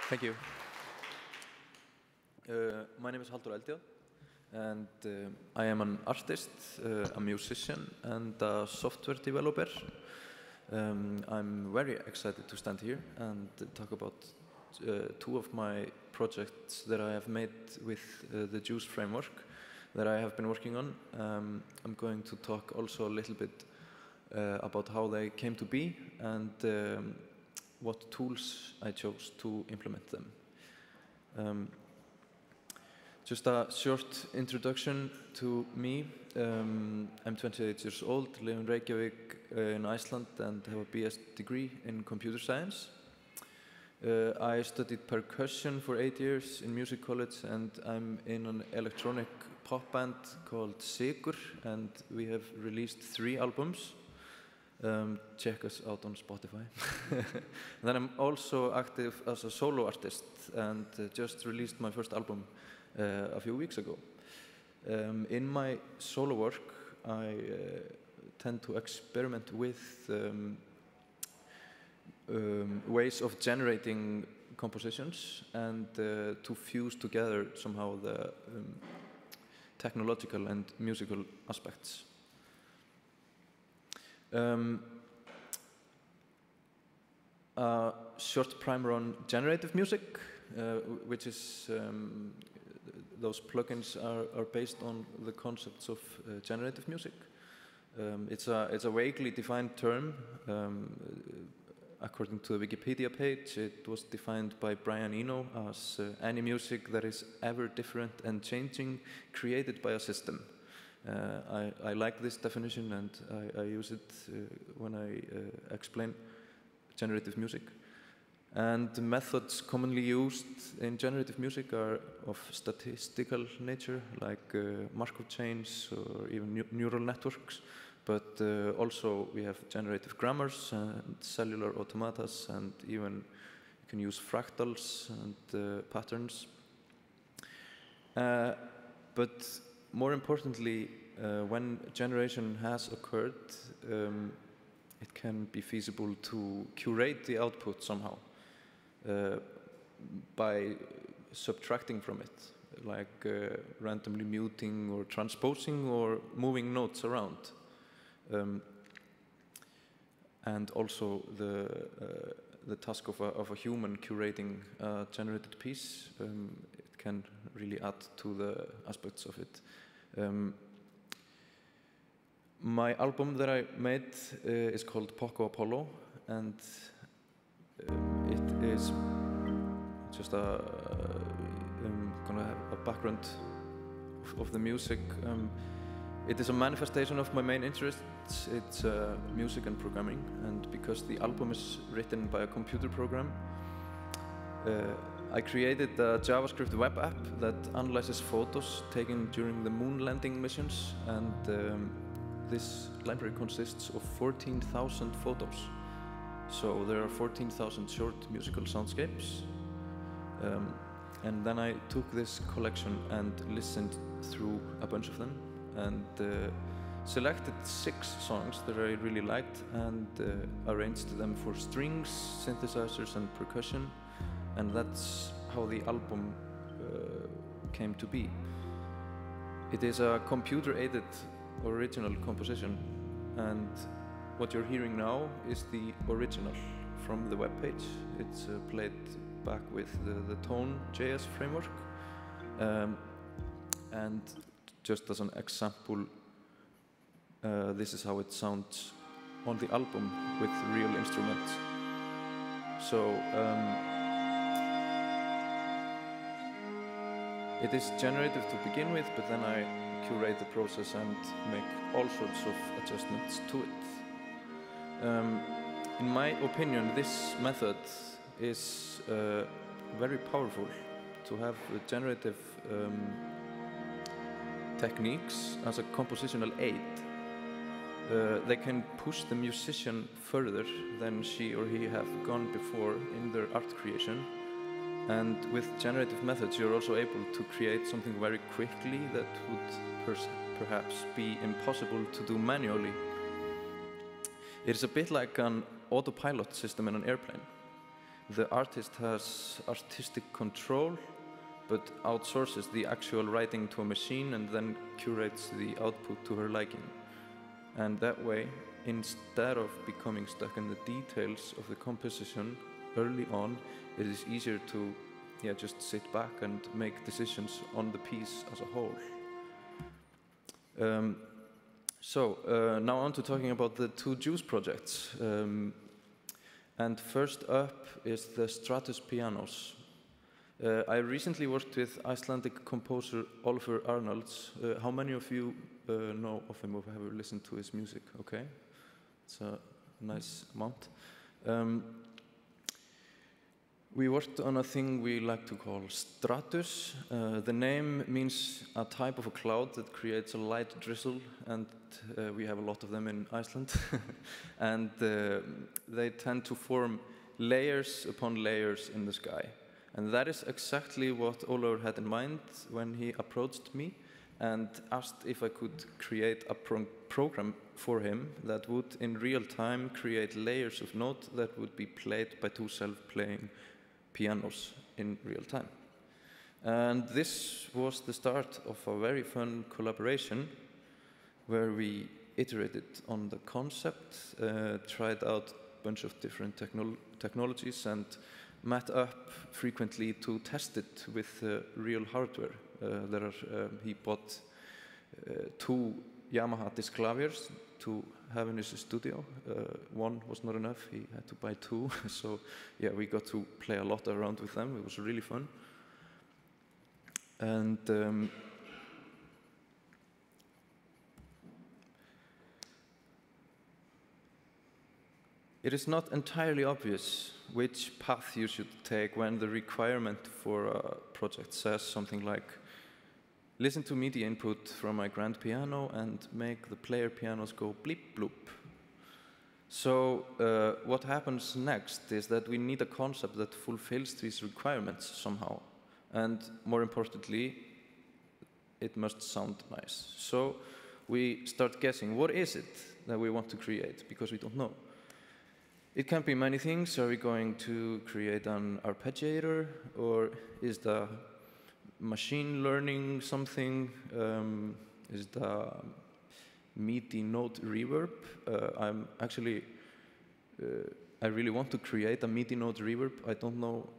Thank you. My name is Halldor Eldjarn, and I am an artist, a musician, and a software developer. I'm very excited to stand here and talk about two of my projects that I have made with the JUCE framework that I have been working on. I'm going to talk also a little bit about how they came to be and what tools I chose to implement them. Just a short introduction to me. I'm 28 years old, live in Reykjavik in Iceland, and have a BS degree in computer science. I studied percussion for 8 years in music college, and I'm in an electronic pop band called Sigur, and we have released 3 albums. Check us out on Spotify. Then I'm also active as a solo artist and just released my first album a few weeks ago. In my solo work, I tend to experiment with ways of generating compositions and to fuse together somehow the technological and musical aspects. A short primer on generative music, which is those plugins are based on the concepts of generative music. It's a vaguely defined term. According to the Wikipedia page, it was defined by Brian Eno as any music that is ever different and changing, created by a system. I like this definition, and I use it when I explain generative music. And the methods commonly used in generative music are of statistical nature, like Markov chains or even neural networks. But also we have generative grammars and cellular automatas, and even you can use fractals and patterns. But more importantly, when generation has occurred, it can be feasible to curate the output somehow by subtracting from it, like randomly muting or transposing or moving notes around. And also the task of a human curating a generated piece, it can really add to the aspects of it. My album that I made is called Poco Apollo, and it is just gonna have a background of the music. It is a manifestation of my main interests. It's music and programming, and because the album is written by a computer program, I created a JavaScript web app that analyzes photos taken during the moon landing missions, and this library consists of 14,000 photos. So there are 14,000 short musical soundscapes. And then I took this collection and listened through a bunch of them, and selected 6 songs that I really liked and arranged them for strings, synthesizers, and percussion. And that's how the album came to be. It is a computer-aided original composition, and what you're hearing now is the original from the webpage. It's played back with the Tone.js framework. And just as an example, this is how it sounds on the album with real instruments. So it is generative to begin with, but then I curate the process and make all sorts of adjustments to it. In my opinion, this method is very powerful to have generative techniques as a compositional aid. They can push the musician further than she or he have gone before in their art creation. And with generative methods, you're also able to create something very quickly that would perhaps be impossible to do manually. It's a bit like an autopilot system in an airplane. the artist has artistic control, but outsources the actual writing to a machine and then curates the output to her liking. And that way, instead of becoming stuck in the details of the composition early on, it is easier to just sit back and make decisions on the piece as a whole. Now on to talking about the two JUCE projects. And first up is the Stratus pianos. I recently worked with Icelandic composer Ólafur Arnalds. How many of you know of him or have ever listened to his music? Okay, it's a nice amount. We worked on a thing we like to call stratus. The name means a type of a cloud that creates a light drizzle, and we have a lot of them in Iceland. And they tend to form layers upon layers in the sky. And that is exactly what Ólafur had in mind when he approached me and asked if I could create a program for him that would in real time create layers of notes that would be played by two self-playing pianos in real time. And this was the start of a very fun collaboration where we iterated on the concept, tried out a bunch of different technologies and met up frequently to test it with real hardware. He bought two Yamaha disc claviers to have in his studio. One was not enough, he had to buy two. So yeah, we got to play a lot around with them. It was really fun. And it is not entirely obvious which path you should take when the requirement for a project says something like, listen to MIDI input from my grand piano and make the player pianos go bleep bloop. So what happens next is that we need a concept that fulfills these requirements somehow. And more importantly, it must sound nice. So we start guessing, what is it that we want to create? Because we don't know. It can be many things. Are we going to create an arpeggiator, or is the machine learning something? Is the MIDI note reverb? I really want to create a MIDI note reverb. I don't know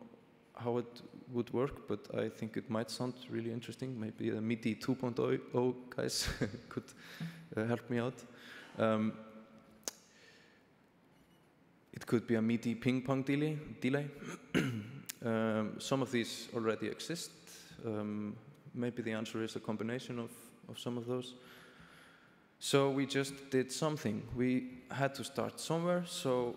how it would work, but I think it might sound really interesting. Maybe the MIDI 2.0 guys could help me out. It could be a MIDI ping pong delay. Some of these already exist. Maybe the answer is a combination of some of those. So we just did something. We had to start somewhere, so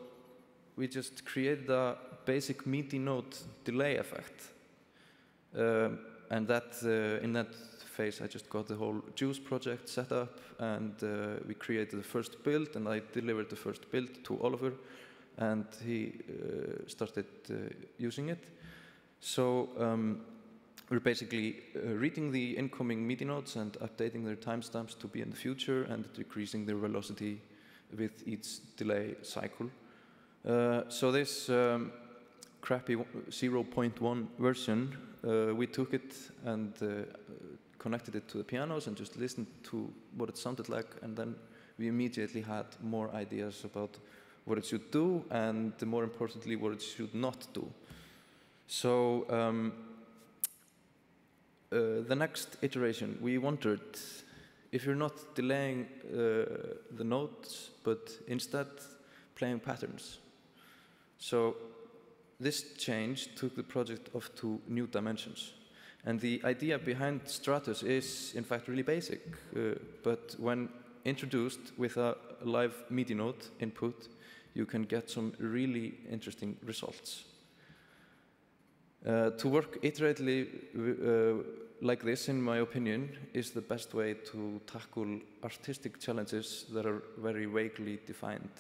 we just created a basic MIDI note delay effect. And in that phase, I just got the whole JUCE project set up, and we created the first build, and I delivered the first build to Ólafur, and he started using it. So we're basically reading the incoming MIDI notes and updating their timestamps to be in the future and decreasing their velocity with each delay cycle. So this crappy 0.1 version, we took it and connected it to the pianos and just listened to what it sounded like, and then we immediately had more ideas about what it should do, and more importantly, what it should not do. So the next iteration, we wondered if you're not delaying the notes, but instead playing patterns. So this change took the project off to new dimensions. And the idea behind Stratus is, in fact, really basic. But when introduced with a live MIDI note input, you can get some really interesting results. To work iteratively like this, in my opinion, is the best way to tackle artistic challenges that are very vaguely defined.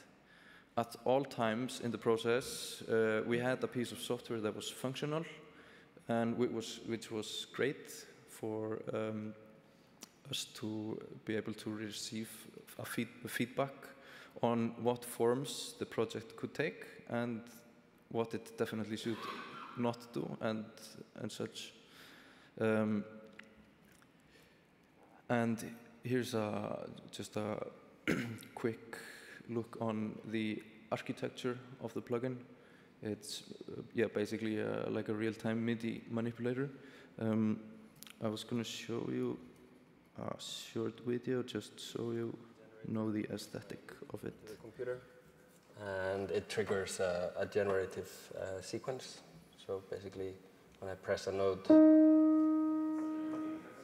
At all times in the process, we had a piece of software that was functional, and which was great for us to be able to receive a feedback on what forms the project could take and what it definitely should not do and such. And here's just a quick look on the architecture of the plugin. It's yeah, basically like a real-time MIDI manipulator. I was going to show you a short video just so you know the aesthetic of it. The computer, and it triggers a generative sequence. So basically, when I press a note,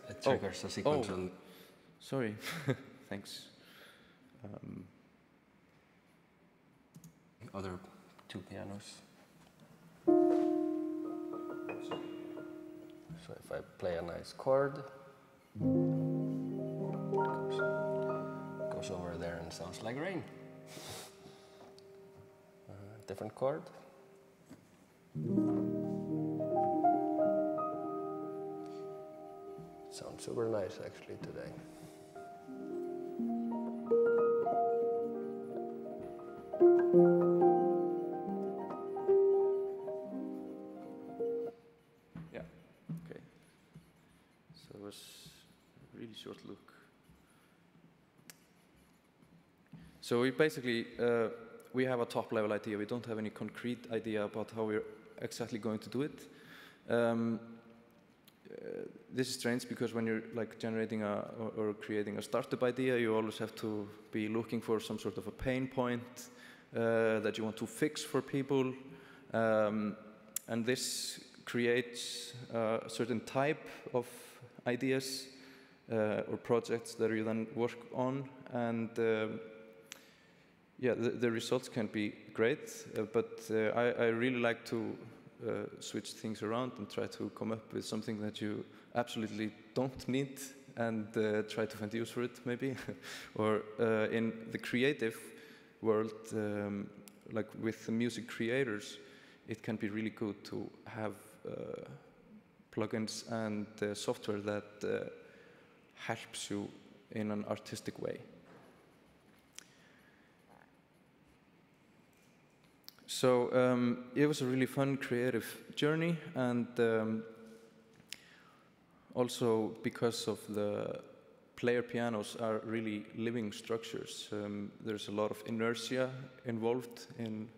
it triggers a sequence. Oh, sorry. Thanks. Other two pianos. So if I play a nice chord, it goes over there and sounds like rain. Different chord. Sounds super nice actually today. Yeah, okay. So it was a really short look. So we basically, we have a top level idea. We don't have any concrete idea about how we're exactly going to do it. This is strange because when you're like generating or creating a startup idea, you always have to be looking for some sort of a pain point that you want to fix for people. And this creates a certain type of ideas or projects that you then work on. And yeah, the results can be great, but I really like to switch things around and try to come up with something that you absolutely don't need and try to find use for it, maybe. Or in the creative world, like with the music creators, it can be really good to have plugins and software that helps you in an artistic way. So it was a really fun creative journey, and also because of the player pianos are really living structures. There's a lot of inertia involved in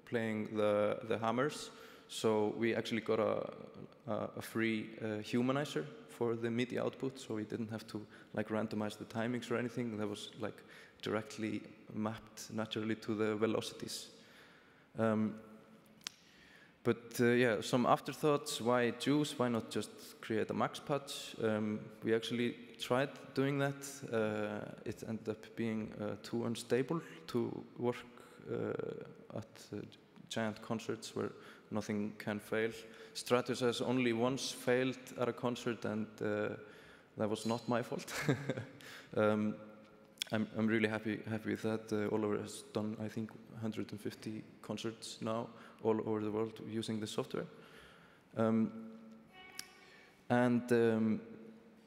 playing the hammers. So we actually got a free humanizer for the MIDI output, so we didn't have to like randomize the timings or anything. That was like directly mapped naturally to the velocities. But yeah, some afterthoughts. Why JUCE? Why not just create a max patch? We actually tried doing that. It ended up being too unstable to work at giant concerts where nothing can fail. Stratus has only once failed at a concert, and that was not my fault. I'm really happy with that. Ólafur has done, I think, 150 concerts now all over the world using the software.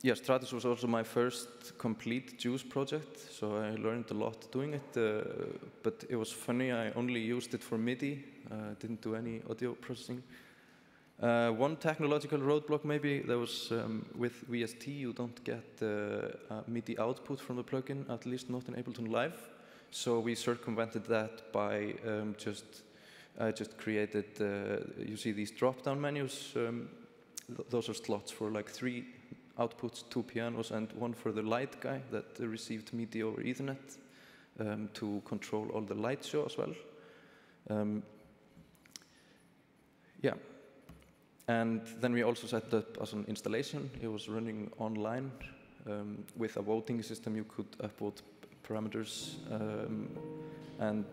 Yeah, Stratus was also my first complete JUCE project, so I learned a lot doing it. But it was funny, I only used it for MIDI, didn't do any audio processing. One technological roadblock maybe, there was with VST you don't get MIDI output from the plugin, at least not in Ableton Live. So we circumvented that by I just created, you see these drop-down menus, those are slots for like 3 outputs, 2 pianos and 1 for the light guy that received MIDI over Ethernet to control all the light show as well. Yeah. And then we also set up as an installation. It was running online with a voting system. You could upvote parameters and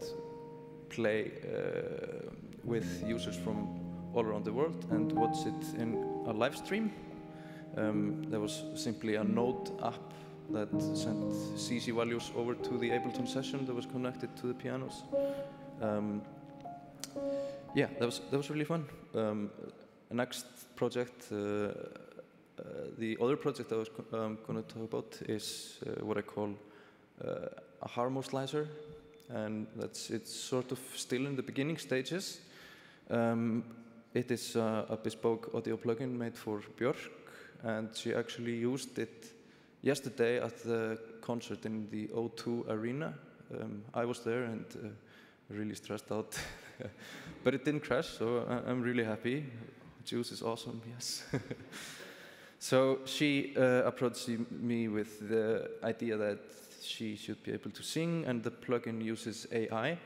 play with users from all around the world and watch it in a live stream. There was simply a Node app that sent CC values over to the Ableton session that was connected to the pianos. Yeah, that was really fun. Next project, the other project I was going to talk about is what I call a harmoslicer. and it's sort of still in the beginning stages. It is a bespoke audio plugin made for Björk, and she actually used it yesterday at the concert in the O2 Arena. I was there and really stressed out, but it didn't crash, so I'm really happy. JUCE is awesome, yes. So she approached me with the idea that she should be able to sing, and the plugin uses AI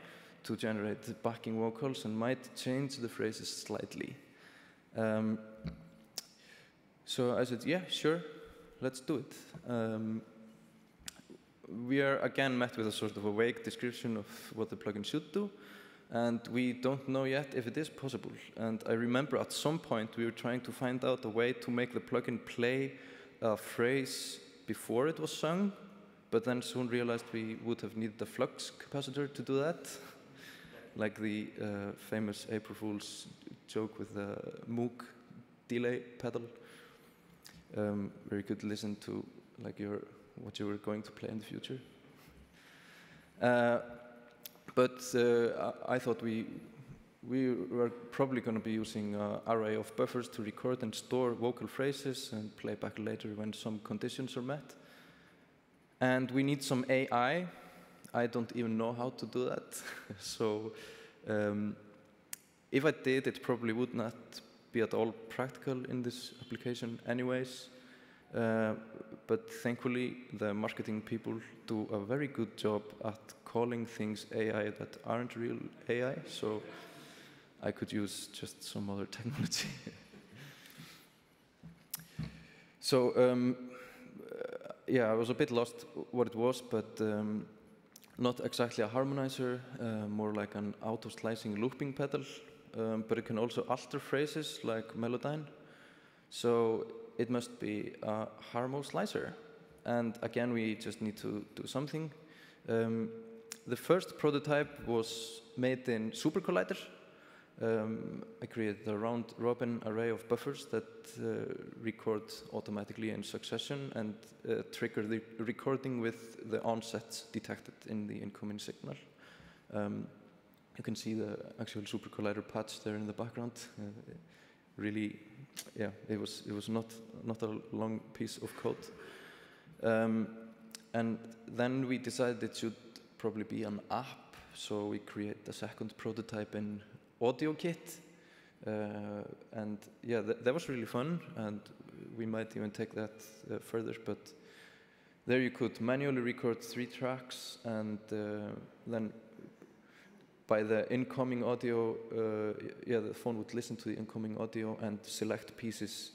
to generate backing vocals and might change the phrases slightly. So I said, yeah, sure, let's do it. We are again met with a sort of a vague description of what the plugin should do, and we don't know yet if it is possible. And I remember at some point we were trying to find out a way to make the plugin play a phrase before it was sung, but then soon realized we would have needed a flux capacitor to do that, like the famous April Fool's joke with the Moog delay pedal. Very good to listen to, like what you were going to play in the future. But I thought we were probably going to be using an array of buffers to record and store vocal phrases and play back later when some conditions are met. And we need some AI. I don't even know how to do that. So if I did, it probably would not be at all practical in this application anyways. But thankfully, the marketing people do a very good job at calling things AI that aren't real AI, so I could use just some other technology. So, yeah, I was a bit lost what it was, but not exactly a harmonizer, more like an auto-slicing looping pedal, but it can also alter phrases like Melodyne. So it must be a harmo slicer. And again, we just need to do something. The first prototype was made in Super Collider. I created a round-robin array of buffers that record automatically in succession and trigger the recording with the onsets detected in the incoming signal. You can see the actual Super Collider patch there in the background. Really, yeah, it was not a long piece of code. And then we decided it should probably be an app, so we create a second prototype in AudioKit. And yeah, that was really fun, and we might even take that further, but there you could manually record 3 tracks, and then by the incoming audio, yeah, the phone would listen to the incoming audio and select pieces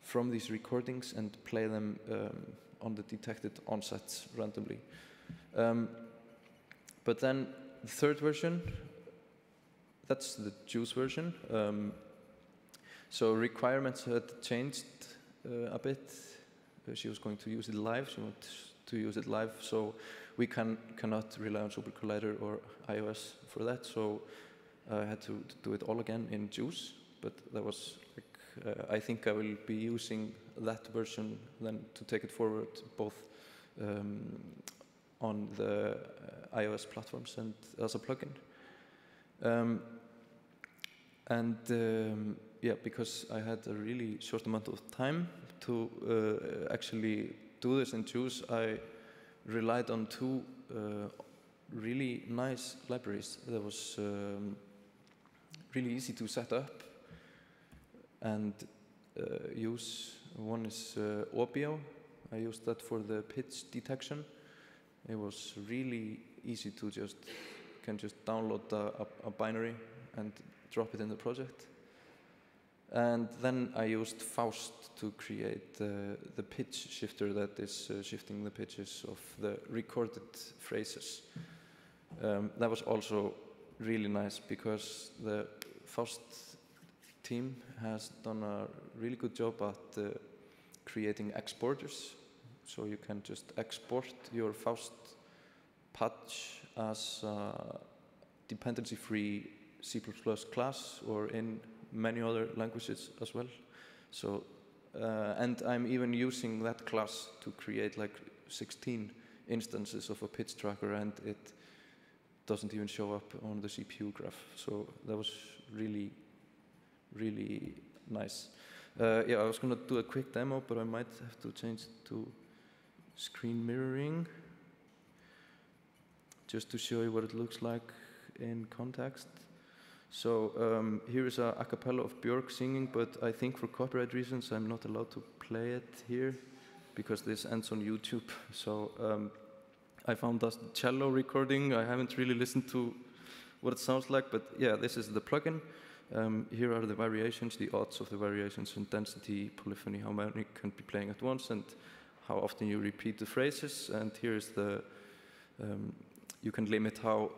from these recordings and play them on the detected onsets randomly. But then the third version, that's the JUCE version. So requirements had changed a bit. She was going to use it live. She wanted to use it live, so we cannot rely on Super Collider or iOS for that. So I had to do it all again in JUCE. But that was like, I think I will be using that version then to take it forward, both on the iOS platforms and as a plugin. Yeah, because I had a really short amount of time to actually do this in JUCE, I relied on 2 really nice libraries that was really easy to set up and use. One is Obio. I used that for the pitch detection. It was really easy to just download a binary and drop it in the project. And then I used Faust to create the pitch shifter that is shifting the pitches of the recorded phrases. That was also really nice because the Faust team has done a really good job at creating exporters. So you can just export your Faust patch as a dependency-free C++ class or in many other languages as well. So, and I'm even using that class to create like 16 instances of a pitch tracker, and it doesn't even show up on the CPU graph. So that was really, really nice. Yeah, I was gonna do a quick demo, but I might have to change it to screen mirroring, just to show you what it looks like in context. So here is a cappella of Björk singing, but I think for copyright reasons I'm not allowed to play it here because this ends on YouTube. So I found a cello recording. I haven't really listened to what it sounds like, but yeah, this is the plugin. Here are the variations, the odds of the variations in density, polyphony, how many can be playing at once, and how often you repeat the phrases. And here is the, you can limit how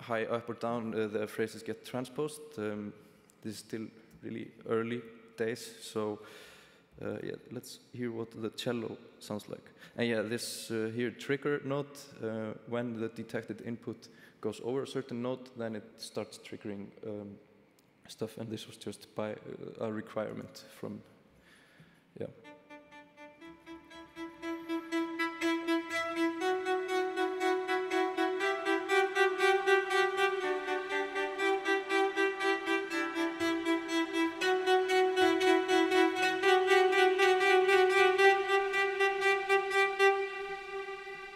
high up or down the phrases get transposed. This is still really early days, so yeah, let's hear what the cello sounds like. And yeah, this here trigger note, when the detected input goes over a certain note, then it starts triggering stuff, and this was just by a requirement from, yeah.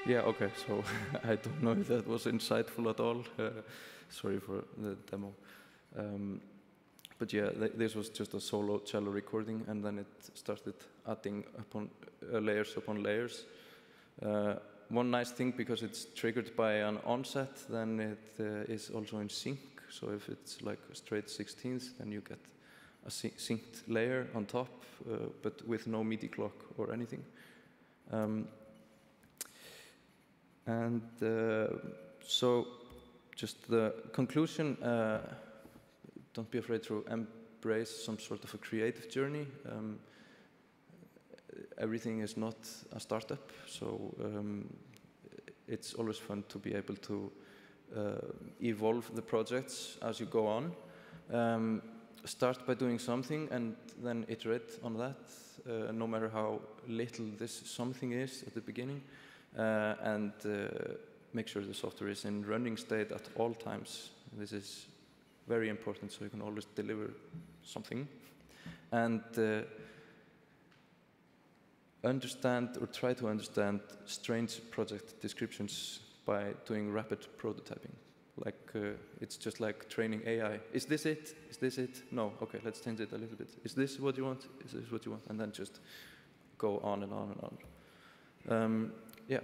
Yeah, okay, so I don't know if that was insightful at all. Sorry for the demo. But yeah, this was just a solo cello recording, and then it started adding upon layers upon layers. One nice thing, because it's triggered by an onset, then it is also in sync. So if it's like a straight 16th, then you get a synced layer on top, but with no MIDI clock or anything. And so just the conclusion, don't be afraid to embrace some sort of a creative journey. Everything is not a startup, so it's always fun to be able to evolve the projects as you go on. Start by doing something and then iterate on that, no matter how little this something is at the beginning. And make sure the software is in running state at all times. This is very important, so you can always deliver something. And understand, or try to understand, strange project descriptions by doing rapid prototyping. Like, it's just like training AI. Is this it? Is this it? No, okay, let's change it a little bit. Is this what you want? Is this what you want? And then just go on and on and on. Yeah.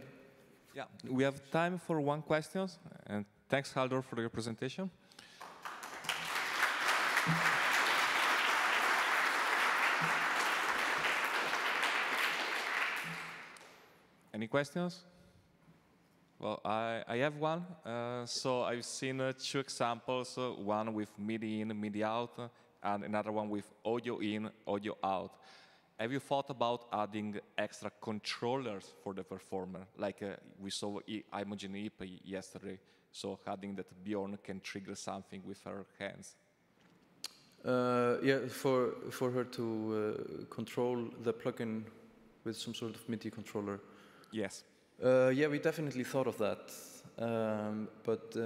Yeah, we have time for one question, and thanks, Halldor, for your presentation. Any questions? Well, I have one. So I've seen two examples, one with MIDI in, MIDI out, and another one with audio in, audio out. Have you thought about adding extra controllers for the performer? Like we saw Imogen Ip yesterday, so adding that Björn can trigger something with her hands. Yeah, for her to control the plugin with some sort of MIDI controller. Yes. Yeah, we definitely thought of that. But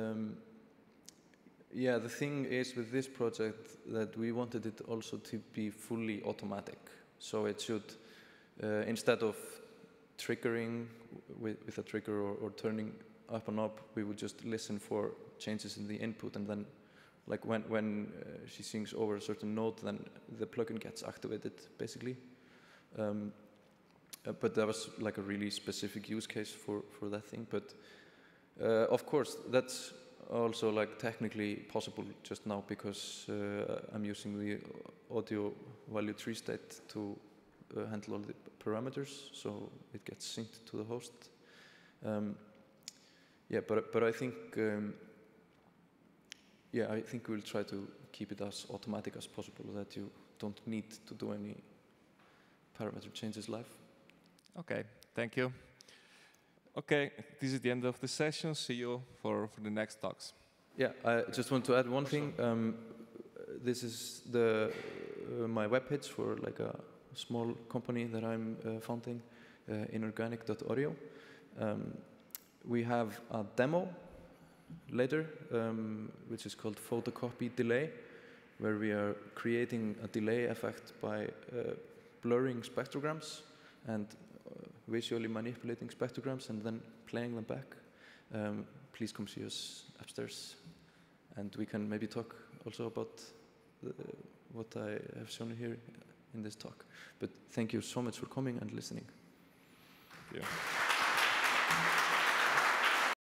yeah, the thing is with this project that we wanted it also to be fully automatic. So it should, instead of triggering with a trigger or turning up and up, we would just listen for changes in the input, and then, like when she sings over a certain note, then the plugin gets activated, basically. But that was like a really specific use case for that thing. But of course, that's also like technically possible just now, because I'm using the audio value tree state to handle all the parameters, so it gets synced to the host. Yeah, but I think yeah, I think we'll try to keep it as automatic as possible, that you don't need to do any parameter changes live. Okay, thank you. Okay, this is the end of the session. See you for the next talks. Yeah, I just want to add one thing. This is my webpage for like a small company that I'm founding, inorganic.audio. We have a demo later, which is called photocopy delay, where we are creating a delay effect by blurring spectrograms and visually manipulating spectrograms and then playing them back. Please come see us upstairs, and we can maybe talk also about what I have shown here in this talk. But thank you so much for coming and listening. Thank you.